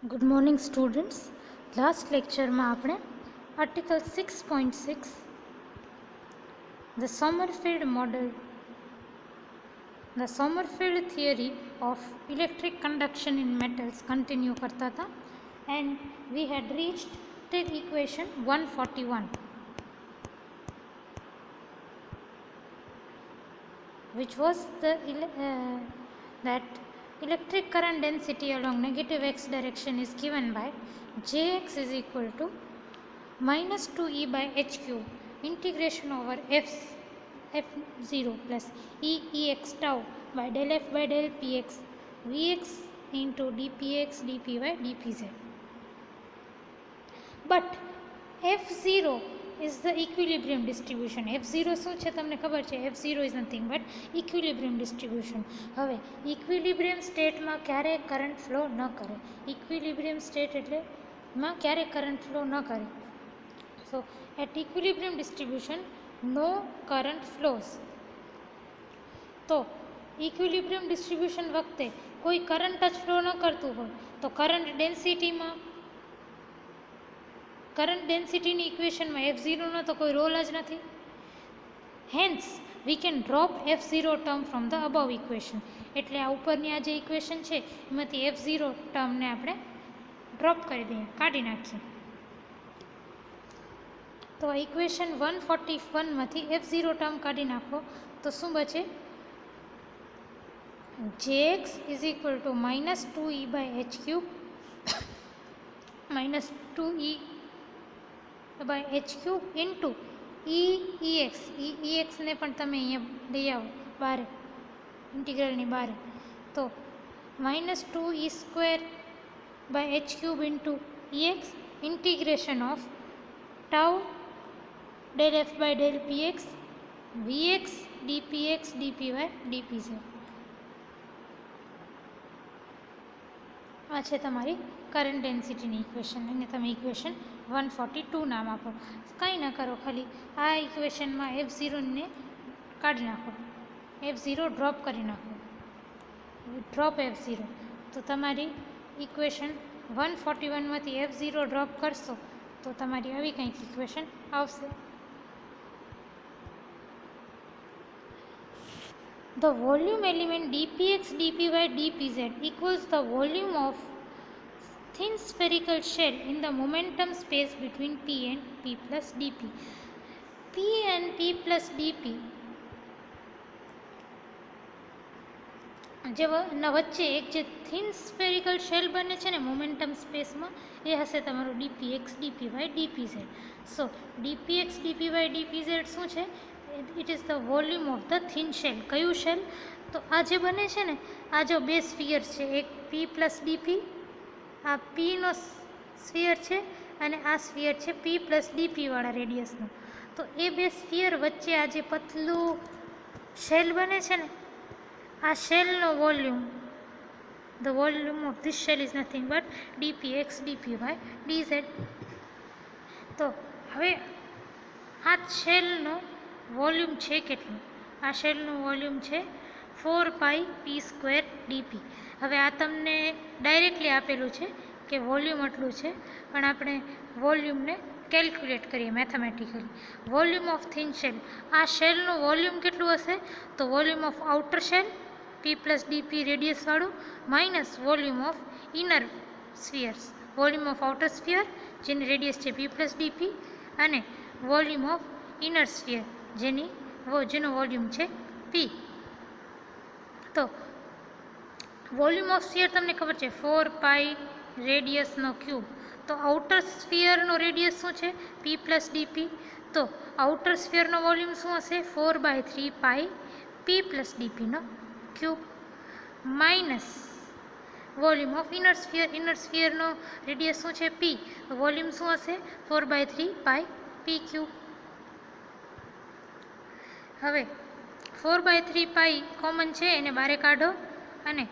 Good morning students. Last લેક્ચરમાં આપણે article 6.6 the Sommerfeld model the Sommerfeld theory of electric conduction in metals continue કરતા હતા and we had reached till equation 141 which was that electric current density along negative x direction is given by Jx is equal to minus 2e by h cube integration over f0 plus e ex tau by del f by del px vx into dpx dpy dpz. But f0 is the equilibrium distribution. f0 શું છે તમને ખબર છે? f0 is nothing but equilibrium distribution. હવે equilibrium સ્ટેટમાં ક્યારે current flow ન કરે. ઇક્વિલિબ્રિયમ સ્ટેટ એટલે માં ક્યારે કરંટ ફ્લો ન કરે. So at equilibrium distribution no current flows. તો ઇક્વિલિબ્રિયમ ડિસ્ટ્રીબ્યુશન વખતે કોઈ કરંટ જ ફ્લો ન કરતું હોય તો કરંટ ડેન્સિટીની ઇક્વેશનમાં f0નો તો કોઈ રોલ જ નથી. Hence we can drop f0 term from the above equation. એટલે આ ઉપરની આ જે ઇક્વેશન છે એમાંથી f0 ટર્મને આપણે ડ્રોપ કરી દઈએ, કાઢી નાખીએ. તો આ ઇક્વેશન 141માંથી f0 ટર્મ કાઢી નાખો તો શું બચે? Jx is equal to minus 2e by h cube minus 2e by h cube into ex ને પણ તમે અહીંયા લઈ આવો બહાર, ઇન્ટિગ્રલની બહાર. તો minus 2e square by h cube into ex integration of tau del f by del px vx dpx dpy dpz. આ છે તમારી કરંટ ડેન્સિટીની ઇક્વેશન. એને તમે ઇક્વેશન 142 નામ આપો. કંઈ ન કરો, ખાલી આ ઇક્વેશનમાં f0ને કાઢી નાખો, f0 ડ્રોપ કરી નાખો, ડ્રોપ f0. તો તમારી ઇક્વેશન 141માંથી f0 ડ્રોપ કરશો તો તમારી આવી કંઈક ઇક્વેશન આવશે. The volume element dpx dpy dpz equals the volume of thin spherical shell in the momentum space between p and p plus dp. p and p plus dp જે વચ્ચે એક જે થિન સ્ફેરિકલ શેલ બને છે ને momentum સ્પેસમાં, એ હશે તમારું dpx dpy dpz. સો dpx dpy dpz શું છે? It is the volume of the thin shell. કયું શેલ? તો આ જે બને છે ને, આ જો બે સ્ફિયર છે, એક પી પ્લસ ડીપી, આ પીનો સ્ફિયર છે અને આ સ્ફિયર છે પી પ્લસ ડીપીવાળા રેડિયસનો. તો એ બે સ્ફિયર વચ્ચે આ જે પતલું શેલ બને છે ને, આ શેલનો volume, the volume of this shell is nothing but dpx dpy dz. તો હવે આ શેલનો વોલ્યુમ છે કેટલું? આ શેલનું વોલ્યુમ છે 4πp² dp. હવે આ તમને ડાયરેક્ટલી આપેલું છે કે વોલ્યુમ આટલું છે, પણ આપણે વોલ્યુમને કેલ્ક્યુલેટ કરીએ mathematically. Volume of thin shell, આ શેલનું વોલ્યુમ કેટલું હશે? તો volume of outer shell p plus dp રેડિયસવાળું minus volume of inner spheres, volume of outer sphere જેની રેડિયસ છે p પ્લસ ડીપી અને વોલ્યુમ ઓફ ઇનર સ્ફિયર જેનો વોલ્યુમ છે p. તો વોલ્યુમ ઓફ સ્ફિયર તમને ખબર છે 4π રેડિયસનો ક્યુબ. તો આઉટર સ્ફિયરનો રેડિયસ શું છે? p plus dp. તો આઉટર સ્ફિયરનો વોલ્યુમ શું હશે? 4/3π p પ્લસ ડીપીનો cube minus volume of inner સ્ફિયરનો રેડિયસ શું છે? p. વોલ્યુમ શું હશે? 4/3π p ક્યુબ. હવે 4/3π કોમન છે, એને બારે કાઢો અને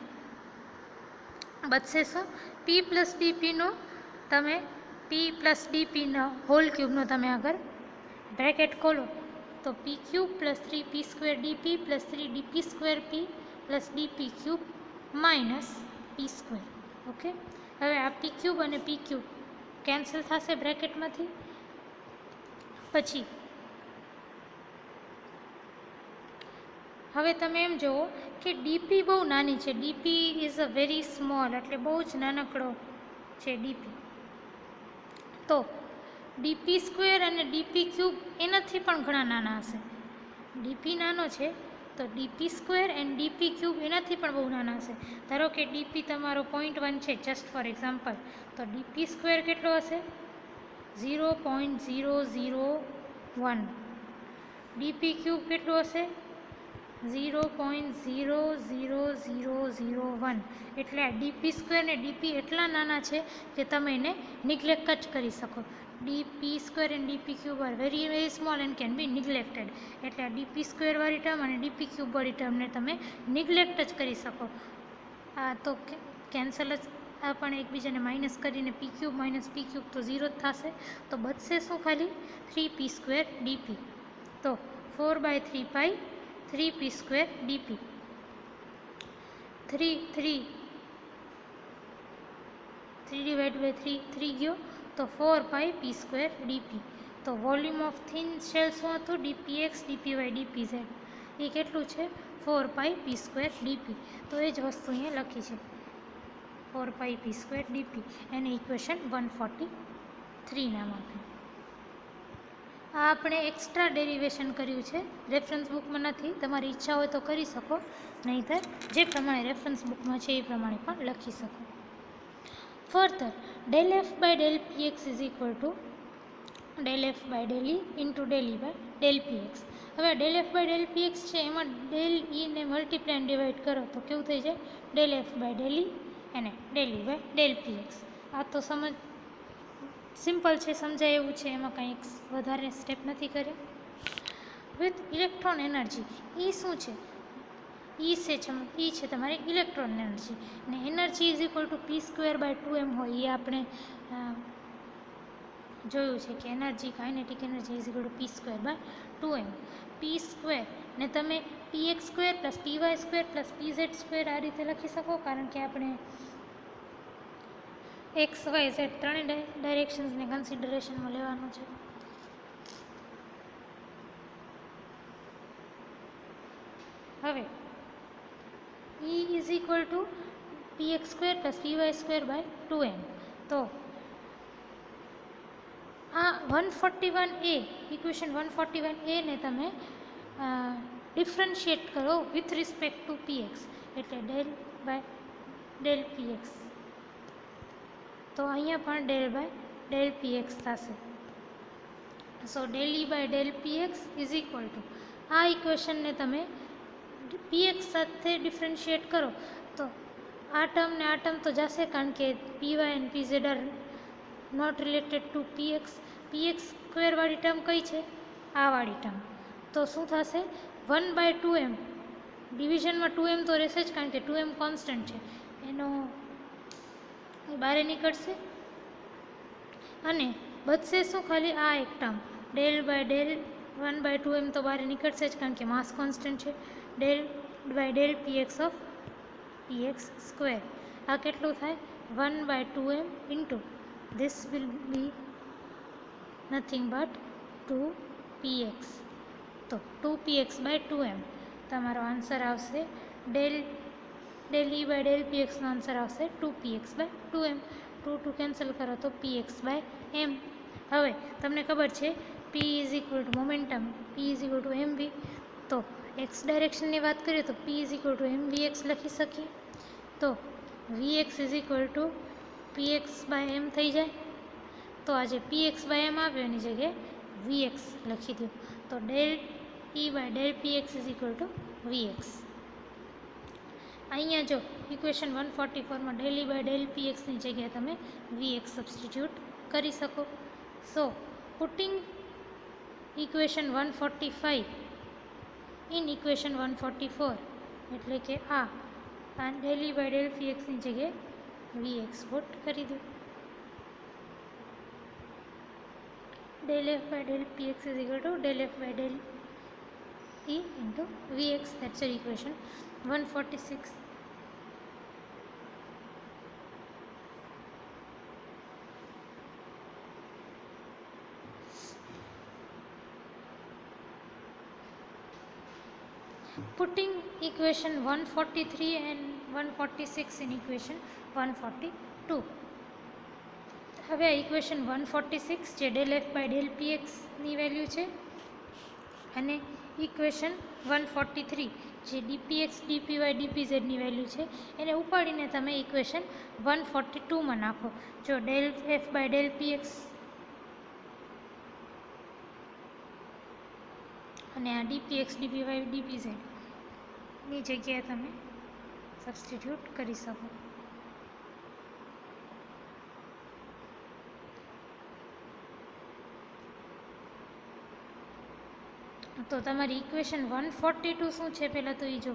બચશે શું? p પ્લસ ડીપીનો તમે p પ્લસ ડીપીનો હોલ ક્યુબનો તમે આગળ બ્રેકેટ ખોલો તો p cube plus 3p² DP plus 3dp² p plus DP cube minus p². Okay, હવે આ પી ક્યુબ અને પી ક્યુબ કેન્સલ થશે બ્રેકેટમાંથી. પછી હવે તમે એમ જુઓ કે ડીપી બહુ નાની છે. DP is a very small, એટલે બહુ જ નાનકડો છે ડીપી. તો ડીપી સ્ક્વેર અને ડીપી ક્યુબ એનાથી પણ ઘણા નાના હશે. ડીપી નાનો છે તો DP square and dp cube એનાથી પણ બહુ નાના હશે. ધારો કે ડીપી તમારો 0.1 છે, જસ્ટ ફોર એક્ઝામ્પલ, તો ડીપી સ્ક્વેર કેટલો હશે? 0.001. ડીપી ક્યુબ કેટલું હશે? 0.00001. એટલે આ ડીપી સ્ક્વેર ને ડીપી એટલા નાના છે કે તમે એને નિગ્લેક્ટ જ કરી શકો. Dp square and dp cube are very very small and can be neglected. એટલે આ ડીપી સ્ક્વેર વાળી ટર્મ અને ડીપી ક્યુબ વાળી ટર્મને તમે નિગ્લેક્ટ જ કરી શકો. આ તો કેન્સલ જ આપણે એકબીજાને માઇનસ કરીને પી ક્યુબ માઇનસ પી ક્યુબ તો 0 જ થશે. તો બચશે શું? ખાલી 3p સ્ક્વેર ડીપી. તો 4/3 pi 3p square dp. 3 divide by 3 ગયો તો 4 π p સ્ક્વેર ડીપી. તો વોલ્યુમ ઓફ થિન શેલ શું હતું? ડીપીએક્સ ડીપીવાય ડીપીઝેડ. એ કેટલું છે? 4 π p સ્ક્વેર ડીપી. તો એ જ વસ્તુ અહીંયા લખી છે, 4 π p સ્ક્વેર ડીપી. એને ઇક્વેશન 143 નામ આપ્યું. આ આપણે એક્સ્ટ્રા ડેરિવેશન કર્યું છે, રેફરન્સ બુકમાં નથી. તમારી ઈચ્છા હોય તો કરી શકો, નહીંતર જે પ્રમાણે રેફરન્સ બુકમાં છે એ પ્રમાણે પણ લખી શકો. Further, del f by del px is equal to del f by del e into del e by del px. હવે del f by del px છે એમાં del e ને મલ્ટીપ્લાય ડિવાઈડ કરો તો કેવું થઈ જાય? del f by del e અને del e by del px. આ તો સિમ્પલ છે, સમજાય એવું છે, એમાં કંઈ વધારે સ્ટેપ નથી કર્યા. વિથ ઇલેક્ટ્રોન એનર્જી, એ શું છે? ઈ છે તમારી ઇલેક્ટ્રોન એનર્જી. ને energy is equal to p square by 2m હોય. એ આપણે જોયું છે કે energy, kinetic energy is equal to p square by 2m. P square ને તમે px square plus py square plus pz square આ રીતે લખી શકો, કારણ કે આપણે એક્સ વાય ઝેડ ત્રણેય ડાયરેક્શન્સને કન્સિડરેશનમાં લેવાનું છે. હવે E is equal to px square plus py square by 2m. તો આ 141A, ઇક્વેશન 141A ને તમે ડિફરન્શિએટ કરો વિથ રિસ્પેક્ટ ટુ px, એટલે ડેલ બાય ડેલ px. તો અહીંયા પણ ડેલ બાય ડેલ px થશે. So del e by del px is equal to, આ ઇક્વેશનને તમે px સાથે ડિફરન્શિએટ કરો તો આ ટર્મ ને આ ટર્મ તો જશે, કારણ કે py and pz are not related to px. px સ્ક્વેર વાળી ટર્મ કઈ છે? આ વાળી ટર્મ. તો શું થશે? 1/2m. ડિવિઝનમાં 2m તો રહેશે જ, કારણ કે 2m કોન્સ્ટન્ટ છે, એનો બહાર નીકળશે. અને બચશે શું? ખાલી આ એક term del by del 1/2m તો બહાર નીકળશે જ, કારણ કે માસ કોન્સ્ટન્ટ છે. Del by del px of px square. આ કેટલું થાય? 1/2m into this will be nothing but 2px. તો 2px બાય 2m તમારો આન્સર આવશે. ડેલ e બાય ડેલ pxનો આન્સર આવશે 2px બાય 2m. 2 કેન્સલ કરો તો px બાય m. હવે તમને ખબર છે p is equal to momentum, p is equal to mv. તો એક્સ ડાયરેક્શનની વાત કરીએ તો p is equal to mvx લખી શકીએ. તો vx is equal to px by m થઈ જાય. તો આ જે px બાય m આવ્યો એની જગ્યાએ vx લખી દો. તો ડેલ e by del px is equal to vx. અહીંયા જો ઇક્વેશન 144માં ડેલ e બાય ડેલ pxની જગ્યાએ તમે vx સબસ્ટિટ્યૂટ કરી શકો. So putting equation 145 in equation 144, એટલે કે આ ડેલ e બાય ડેલ pxની જગ્યાએ vx પુટ કરી દો. del f by del px is equal to del f by del e into vx. That's your equation 146. putting equation 143 and 146 in equation 142. હવે આ equation 146 જે del f by del p એક્સની value છે, અને equation 143 જે ડીપીએક્સ d p y ડીપીઝેડની value છે, એને ઉપાડીને તમે ઇક્વેશન 142માં નાખો. જો del f by del p x અને આ ડીપીએક્સ ડીપીવાય ડીપીઝેડની જગ્યાએ તમે સબસ્ટિટ્યૂટ કરી શકો. તો તમારી ઇક્વેશન 142 શું છે પહેલાં તો એ જુઓ.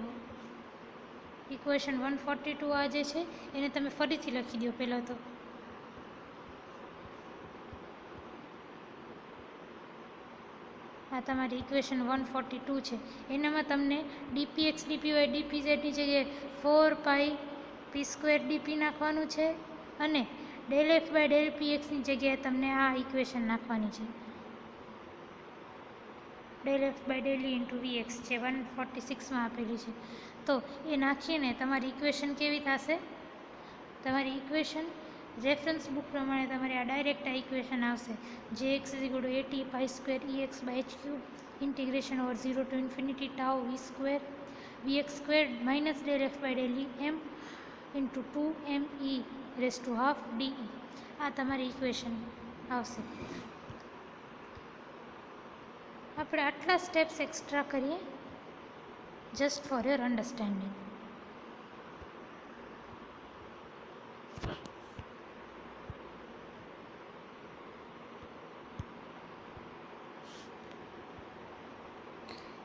ઇક્વેશન 142 આ જે છે એને તમે ફરીથી લખી દો. પહેલાં તો આ તમારી ઇક્વેશન 142 છે. એનામાં તમને ડીપીએક્સ ડીપીવાય ડીપીઝેડની જગ્યાએ 4 પી સ્ક્વેર ડીપી નાખવાનું છે, અને del f by del p એક્સની જગ્યાએ તમને આ ઇક્વેશન નાખવાની છે, del f by del E into v x જે 146માં આપેલી છે. તો એ નાખીને તમારી ઇક્વેશન કેવી થશે? તમારી ઇક્વેશન રેફરન્સ બુક પ્રમાણે તમારે આ ડાયરેક્ટ આ ઇક્વેશન આવશે, J x is equal to 80 pi square e x by h cube integration over 0 to infinity tau v square v x square minus del f by del e m into 2 m e raise to half d e. આ તમારી ઇક્વેશન આવશે. આપણે આટલા steps extra કરીએ just for your understanding.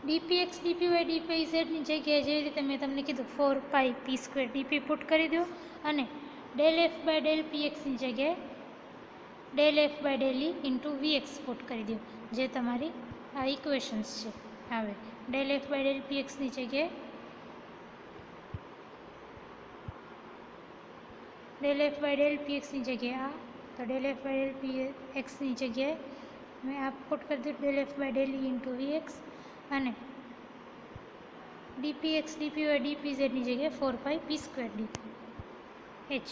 D p x d p y ડીપીઝેડની જગ્યાએ જેવી રીતે મેં તમને કીધું 4 પી સ્ક્વેર ડીપી પુટ કરી દો, અને del f by del p એક્સની જગ્યાએ del f by del E into v x put કરી દો, જે તમારી આ ઇક્વેશન્સ છે. હવે del f by del p એક્સની જગ્યાએ del f by del p એક્સની જગ્યાએ આ, તો del f by del p એક્સની જગ્યાએ મેં આ પુટ કરી દીધું del f by del E into v x, અને ડીપીએક્સ ડીપીવાય ડીપીઝેડની જગ્યાએ 4 પી સ્ક્વેર ડીપી એચ.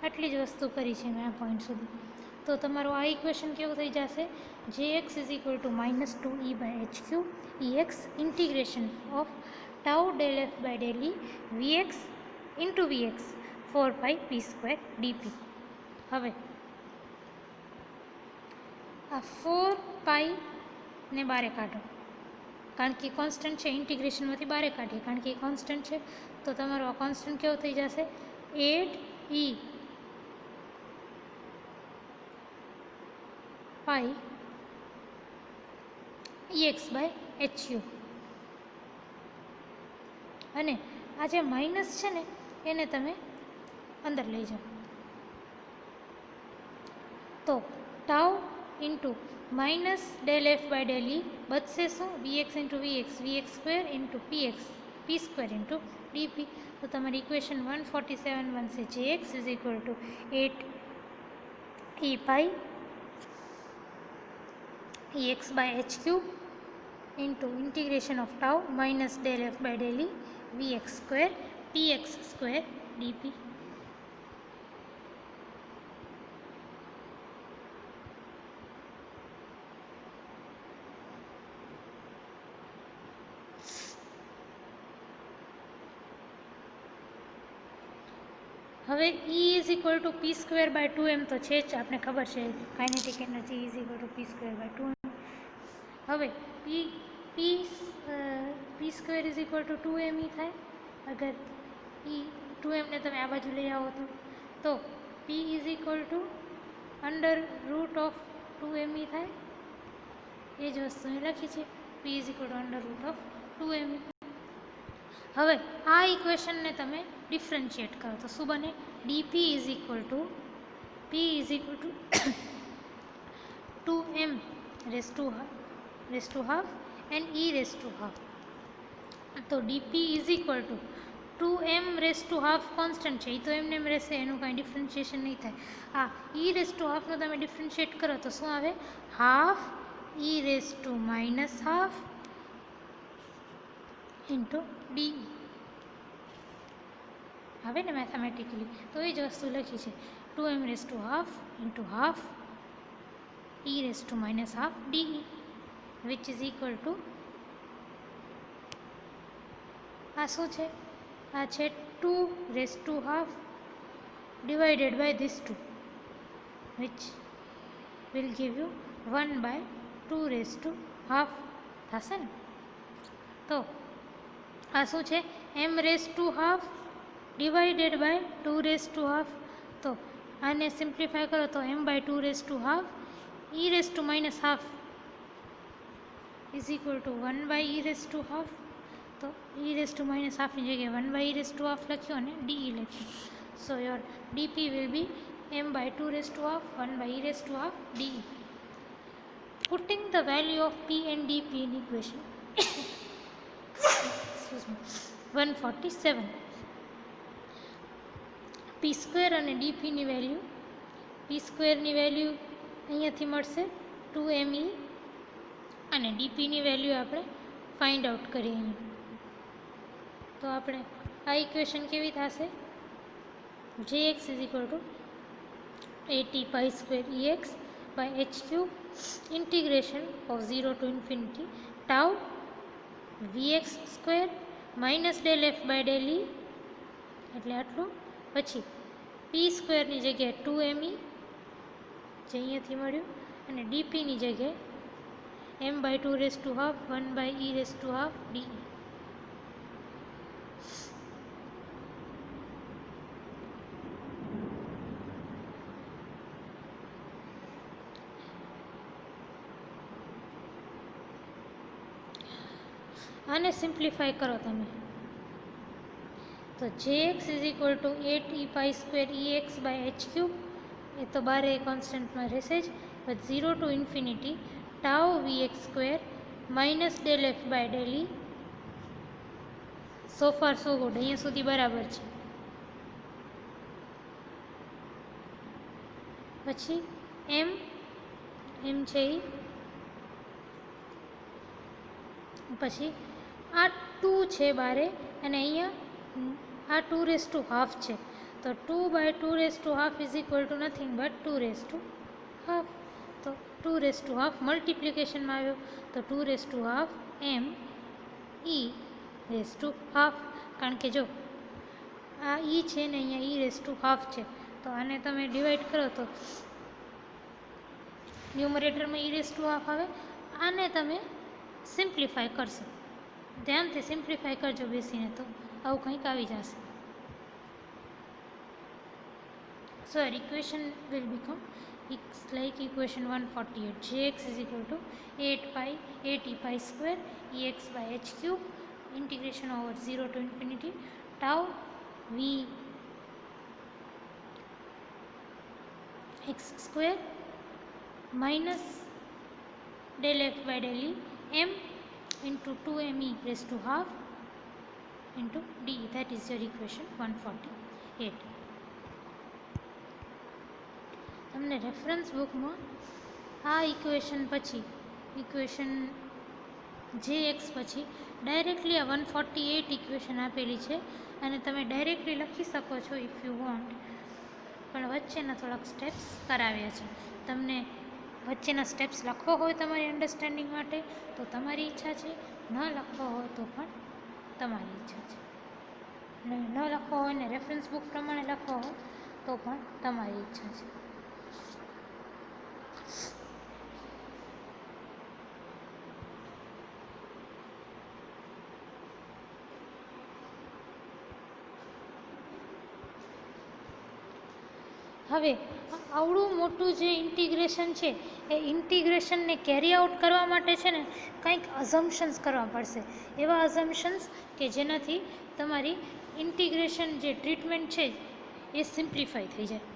આટલી જ વસ્તુ કરી છે મેં આ પોઈન્ટ સુધી. તો તમારું આ ઇક્વેશન કેવું થઈ જશે? J x is equal to -2 by h q e x integration of tau del f by del e v x into v x 4 p square d p. હવે આ 4 ને બારે કાઢો, કારણ કે કોન્સ્ટન્ટ છે, ઇન્ટિગ્રેશનમાંથી બારે કાઢીએ કારણ કે એ કોન્સ્ટન્ટ છે. તો તમારો આ કોન્સ્ટન્ટ કેવો થઈ જશે? 8 e pi EX by HU. અને આ જે માઇનસ છે ને એને તમે અંદર લઈ જાઓ. તો tau into minus del f by del e બચશે શું? VX into VX VX square into PX p square into dp. તો તમારી ઇક્વેશન 147 બનશે, જે x is equal to 8 e pi EX by h cube into integration of tau minus del f by del e Vx square Px square dp. હવે E is equal to p square by 2m તો છે જ, આપણે ખબર છે kinetic energy is equal to p square by 2m. હવે p square is equal to 2m e થાય. અગર ઈ 2m ને તમે આ બાજુ લઈ આવો તો પી is equal two under root of 2m e થાય. એ જ વસ્તુ મેં લખી છે, પી is equal two under root of 2m. હવે આ ઇક્વેશનને તમે ડિફરન્શિએટ કરો તો શું બને? Dp is equal to p is equal to 2m raise to half and e raise to half. તો dp is equal to 2m raise to half constant છે, એ તો એમને એમ રહેશે, એનું કાંઈ ડિફરન્શિએશન નહીં થાય. આ ઈ રેસ ટુ હાફનો તમે ડિફરન્શિએટ કરો તો શું આવે? હાફ ઈ raise two minus half into D હવે ને મેથેમેટિકલી તો એ જ વસ્તુ લખી છે 2m raise to half into half e raise to minus half d which is equal to આ શું છે આ છે 2 raise to half divided by this 2 which will give you 1 by 2 raise to half થશે ને તો આ શું છે m raise to half divided by 2 raise to half તો આને સિમ્પ્લિફાય કરો તો m by 2 raise to half e raise to minus half is equal to 1 by e raise to half તો e રેઝ ટુ માઇનસ હાફની જગ્યાએ 1 by e raise to half લખ્યું અને d લખ્યું so your d p will be m by 2 raised to half 1 by e raised to half d. Putting the value of p and dp in equation excuse me 147 p square અને dp ની value p square ની value અહીંયાથી મળશે 2me અને dp ની value આપણે find out કરીએ અહીંયા તો આપણે આ ઇક્વેશન કેવી થશે jx is equal to 80 pi square ex by h cube integration of 0 to infinity tau vx square minus del f by del e એટલે આટલું પછી p square ની જગ્યાએ 2me જે અહીંયાથી મળ્યું અને dp ની જગ્યાએ m by 2 raised to half 1 by e raised to half de આને સિમ્પ્લિફાય કરો તમે તો jx is equal to 8 e pi square ex by h cube એ તો બારે કોન્સ્ટન્ટમાં રહેશે જ but 0 to infinity tau vx square minus del f by del e so far so good અહીંયા સુધી બરાબર છે પછી એમ છે એ પછી આ 2 છે બારે અને અહીંયા આ 2 રેઝ ટુ હાફ છે તો 2 by 2 raise to half is equal to nothing but 2 raise to half તો 2 રેઝ ટુ હાફ મલ્ટિપ્લિકેશનમાં આવ્યો તો 2 raise to half m e raise to half કારણ કે જો આ ઈ છે ને અહીંયા ઈ રેઝ ટુ હાફ છે તો આને તમે ડિવાઈડ કરો તો ન્યુમરેટરમાં ઈ રેઝ ટુ હાફ આવે આને તમે સિમ્પ્લિફાય કરશો ધ્યાનથી સિમ્પ્લિફાય કરજો બેસીને તો આવું કંઈક આવી જશે સો our equation will become it's like equation 148 jx is equal to 8 e pi square ex by h cube integration over 0 to infinity tau v x square minus del f by del e m into 2me raised to half into d that is your equation 148 તમને reference બુકમાં આ equation પછી equation jx પછી directly આ 148 equation આપેલી છે અને તમે ડાયરેક્ટલી લખી શકો છો ઇફ યુ વોન્ટ પણ વચ્ચેના થોડાક સ્ટેપ્સ કરાવ્યા છે તમને વચ્ચેના સ્ટેપ્સ લખવો હોય તમારી અન્ડરસ્ટેન્ડિંગ માટે તો તમારી ઈચ્છા છે ન લખવો હોય તો પણ તમારી ઈચ્છા છે અને ન લખવો હોય ને રેફરન્સ બુક પ્રમાણે લખવો હોય તો પણ તમારી ઈચ્છા છે હવે આવડું મોટું જે ઇન્ટિગ્રેશન છે એ ઇન્ટિગ્રેશનને કેરી આઉટ કરવા માટે છે ને કંઈક અઝમ્પશન્સ કરવા પડશે એવા અઝમ્પશન્સ કે જેનાથી તમારી ઇન્ટિગ્રેશન જે ટ્રીટમેન્ટ છે એ સિમ્પ્લિફાઈ થઈ જાય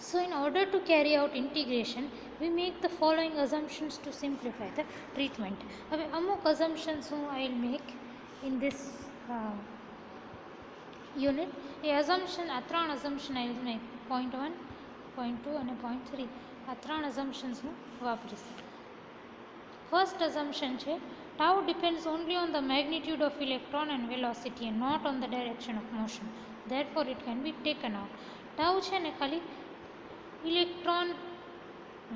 so in order to carry out integration we make the following assumptions to simplify the treatment હવે અમુક અઝમ્પશન્સ હું I will make in this unit a assumption આ ત્રણ અઝમ્પશન આવી મેં 0.1 0.2 અને 0.3 આ ત્રણ અઝમ્પશન્સ હું વાપરીશ ફર્સ્ટ અઝમ્પશન છે tau depends only on the magnitude of electron and velocity and not on the direction of motion. Therefore, it can be taken out. Tau છે ને ખાલી ઇલેક્ટ્રોન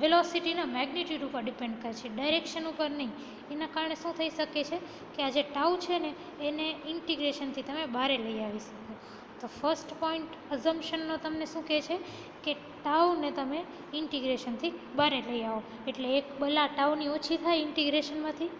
વેલોસિટીના મેગ્નિટ્યુડ ઉપર ડિપેન્ડ કરે છે, ડાયરેક્શન ઉપર નહીં. એના કારણે શું થઈ શકે છે કે આ જે ટાઉ છે ને એને ઇન્ટિગ્રેશનથી તમે બહાર લઈ આવી શકો. તો ફર્સ્ટ પોઈન્ટ અઝમ્પશનનો તમને શું કહે છે કે ટાઉને તમે ઇન્ટિગ્રેશનથી બહાર લઈ આવો એટલે એક બલા ટાઉની ઓછી થાય ઇન્ટિગ્રેશનમાંથી